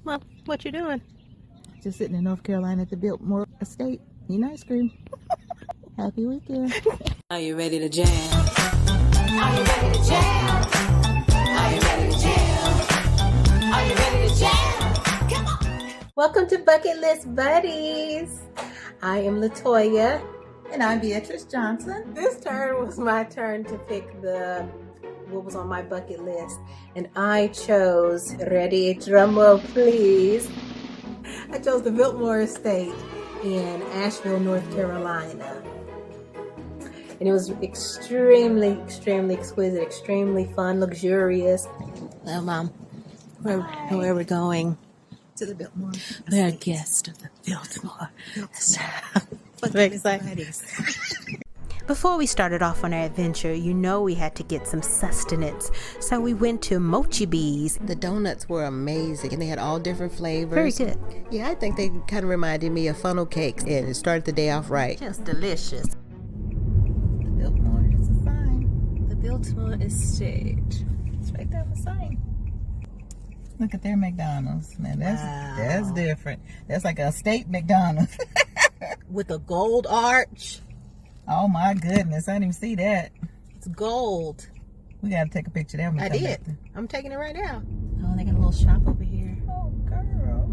Well, what you doing? Just sitting in North Carolina at the Biltmore estate, eating ice cream. Happy weekend. Are you ready to jam? Are you ready to jam? Are you ready to jam? Are you ready to jam? Come on. Welcome to Bucket List Buddies. I am Latoya. And I'm Beatrice Johnson. This turn was my turn to pick what was on my bucket list. And I chose, ready, drum roll please. I chose the Biltmore estate in Asheville, North Carolina. And it was extremely, extremely exquisite, extremely fun, luxurious. Well, Mom, where are we going? To the Biltmore. We're a guest of the Biltmore. Very excited. Before we started off on our adventure, you know we had to get some sustenance. So we went to Mochi Bee's. The donuts were amazing, and they had all different flavors. Very good. Yeah, I think they kind of reminded me of funnel cakes, and it started the day off right. Just delicious. The Biltmore is a sign. The Biltmore estate. It's right there on the sign. Look at their McDonald's. Man, that's different. That's like a state McDonald's. With a gold arch. Oh my goodness, I didn't even see that. It's gold. We gotta take a picture of that when we I come did. back. I'm taking it right now. Oh, they got a little shop over here. Oh girl,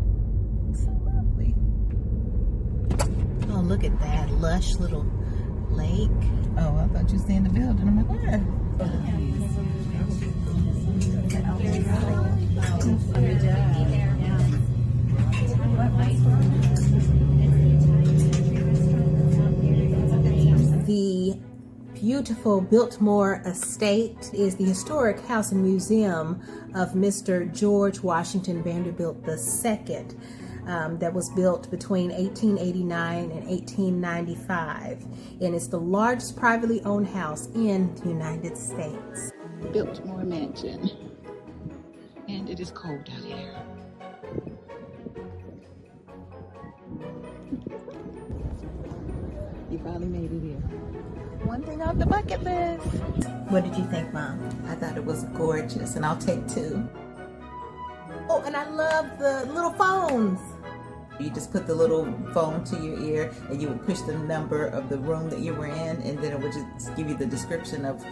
so lovely. Oh, look at that lush little lake. Oh, I thought you was seeing the building. I'm like, where? The beautiful Biltmore estate is the historic house and museum of Mr. George Washington Vanderbilt II that was built between 1889 and 1895. And it's the largest privately owned house in the United States. Biltmore Mansion. And it is cold out here. You finally made it here. One thing off the bucket list. What did you think, Mom? I thought it was gorgeous, and I'll take two. Oh, and I love the little phones. You just put the little phone to your ear, and you would push the number of the room that you were in, and then it would just give you the description of,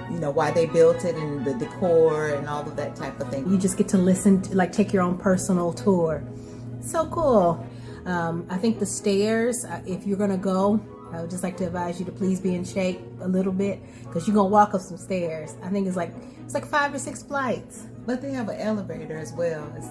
you know, why they built it and the decor and all of that type of thing. You just get to listen to, like, take your own personal tour. So cool. I think the stairs, if you're gonna go, I would just like to advise you to please be in shape a little bit, because you're gonna walk up some stairs. I think it's like 5 or 6 flights. But they have an elevator as well. It's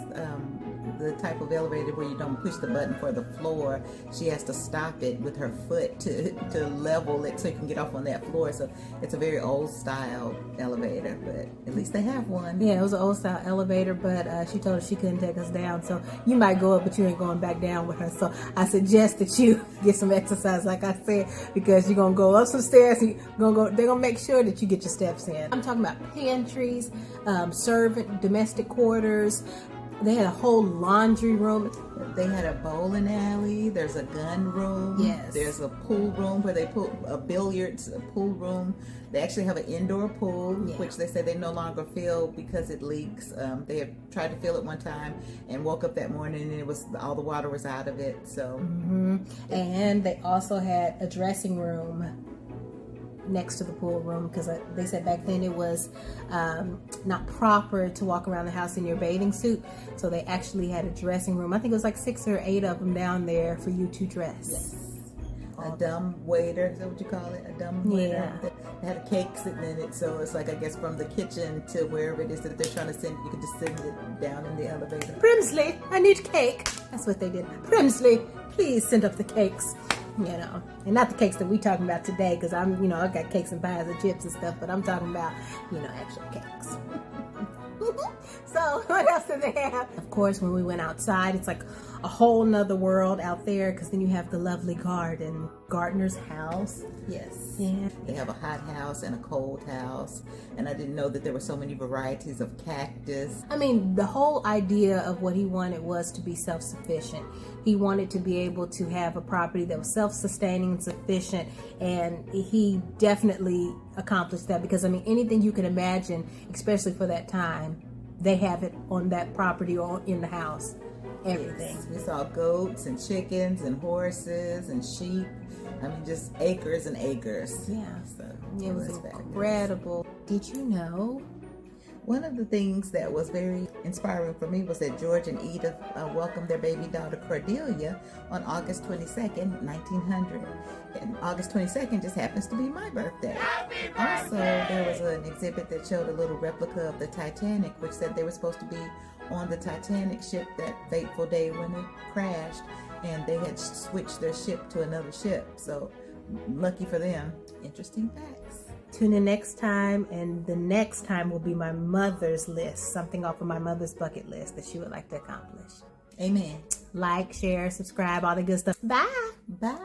the type of elevator where you don't push the button for the floor. She has to stop it with her foot to level it so you can get off on that floor. So it's a very old style elevator, but at least they have one. Yeah, it was an old style elevator, but she told us she couldn't take us down. So you might go up, but you ain't going back down with her. So I suggest that you get some exercise, like I said, because you're gonna go up some stairs. And they're gonna make sure that you get your steps in. I'm talking about pantries, servant, domestic quarters. They had a whole laundry room. They had a bowling alley. There's a gun room. Yes. There's a pool room where they put a billiards, a pool room. They actually have an indoor pool, which they say they no longer fill because it leaks. They had tried to fill it one time and woke up that morning and all the water was out of it. So. Mm-hmm. And they also had a dressing room next to the pool room, because they said back then it was not proper to walk around the house in your bathing suit, so they actually had a dressing room. I think it was like 6 or 8 of them down there for you to dress. Yes. A dumb waiter, is that what you call it? A dumb waiter. Yeah. They had a cake sitting in it, so it's like, I guess, from the kitchen to wherever it is that they're trying to send, you can just send it down in the elevator. Primsley, I need cake. That's what they did. Primsley, please send up the cakes. You know, and not the cakes that we talking about today, because I got cakes and pies and chips and stuff, but I'm talking about, actual cakes. So what else did they have? Of course, when we went outside, it's like a whole nother world out there, because then you have the lovely gardener's house. Yes. Yeah. They have a hot house and a cold house, and I didn't know that there were so many varieties of cactus. I mean, the whole idea of what he wanted was to be self-sufficient. He wanted to be able to have a property that was self-sustaining and sufficient, and he definitely accomplished that, because I mean, anything you can imagine, especially for that time, they have it on that property or in the house. Everything. Yes. We saw goats and chickens and horses and sheep. I mean, just acres and acres. Yeah. So It was fabulous. incredible. Did you know? One of the things that was very inspiring for me was that George and Edith welcomed their baby daughter Cordelia on August 22nd, 1900. And August 22nd just happens to be my birthday. Also, there was an exhibit that showed a little replica of the Titanic, which said they were supposed to be on the Titanic ship that fateful day when it crashed, and they had switched their ship to another ship. So, lucky for them. Interesting facts. Tune in next time, and the next time will be my mother's list, something off of my mother's bucket list that she would like to accomplish. Amen. Like, share, subscribe, all the good stuff. Bye. Bye.